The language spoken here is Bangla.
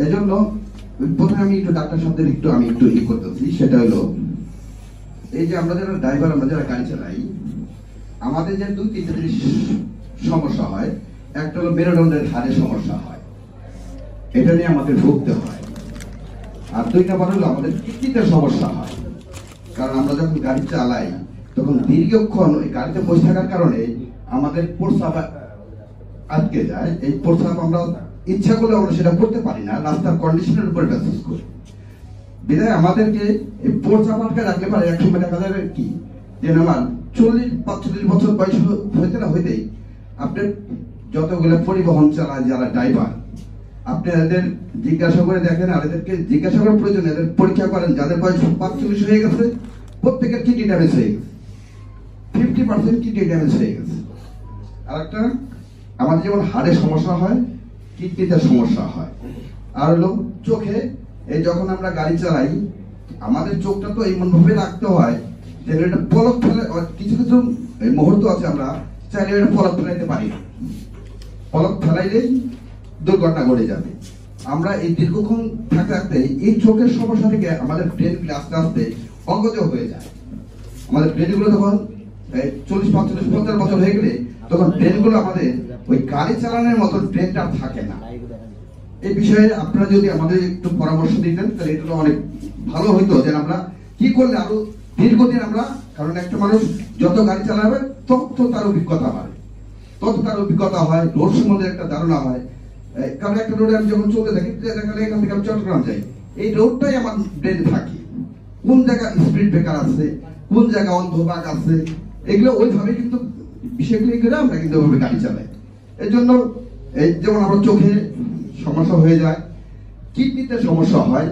এই জন্য প্রথমে আমি একটু ডাক্তার শব্দের আমি একটু করতেছি, সেটা হলো এই যে আমরা যারা ড্রাইভার, আমরা যারা গাড়ি চালাই, আমাদের যে 2-3টা জিনিস সমস্যা হয়। একটা হলো মেরুদণ্ডের হাড়ে সমস্যা হয়, এটা নিয়ে আমাদের ভুগতে হয়। আর 2 নম্বর হলো আমাদের কিডনিতে সমস্যা হয়, কারণ আমরা যখন গাড়ি চালাই তখন দীর্ঘক্ষণ ওই গাড়িতে বসে থাকার কারণে আমাদের প্রস্রাব আটকে যায়। এই প্রস্রাব আমরা ইচ্ছা করলে আমরা সেটা করতে পারি না, রাস্তার কন্ডিশনের উপর বেসিস করে। বিধায় আমাদেরকে এই প্রস্রাব আটকে রাখলে পারে এক সময় দেখা যাবে কি যে আমার 40-45 বছর বয়স হইতে না হইতেই আপনার যতগুলো পরিবহন চালায় যারা ড্রাইভার, আপনি এদের জিজ্ঞাসা করে দেখেন, আর এদেরকে জিজ্ঞাসা করার প্রয়োজন, এদের পরীক্ষা করেন, যাদের বয়স 45 হয়ে গেছে প্রত্যেকের কিডনি ড্যামেজ হয়ে গেছে, 50% কিডনি ড্যামেজ হয়ে গেছে। আর একটা আমাদের যেমন হাড়ে সমস্যা হয়, কিডনিতে সমস্যা হয়। আর হলো চোখে, এই যখন আমরা গাড়ি চালাই আমাদের চোখটা তো এমন ভাবে রাখতে হয় যে এটা পলক ফেলে। কিছু কিছু মুহূর্ত আছে আমরা চাইলে এটা পলক ফেলাইতে পারি না, পলক ফেলাইলেই দুর্ঘটনা ঘটে যাবে। আমরা এই দীর্ঘক্ষণ থাকতে থাকতে এই চোখের সমস্যা থেকে আমাদের ব্রেনগুলো আস্তে আস্তে অজ্ঞাত হয়ে যায়। আমাদের ব্রেনগুলো তখন 40-45-50 বছর হয়ে গেলে তখন ব্রেনগুলো আমাদের ওই গাড়ি চালানোর মতো ব্রেনটা থাকে না। এই বিষয়ে আপনারা যদি আমাদের একটু পরামর্শ দিতেন তাহলে এটা অনেক ভালো হইতো, যে আমরা কি করলে আরো দীর্ঘদিন আমরা, কারণ একটা মানুষ যত গাড়ি চালাবে তত তার অভিজ্ঞতা বাড়ে, তত তার অভিজ্ঞতা হয়, রোড সম্বন্ধে একটা ধারণা হয়। কারণ একটা রোডে আমি যখন চলতে থাকি, এখান থেকে আমি চট্টগ্রাম যাই, এই রোডটাই আমার ব্রেনে থাকে, কোন জায়গায় স্পিড ব্রেকার আছে, কোন জায়গায় অন্ধভাগ আছে, এগুলো ওইভাবে কিন্তু বিষয়গুলো করে আমরা কিন্তু ওইভাবে গাড়ি চালাই। এই জন্য এই যেমন আমরা চোখে সমস্যা হয়ে যায়, কিডনিতে সমস্যা হয়,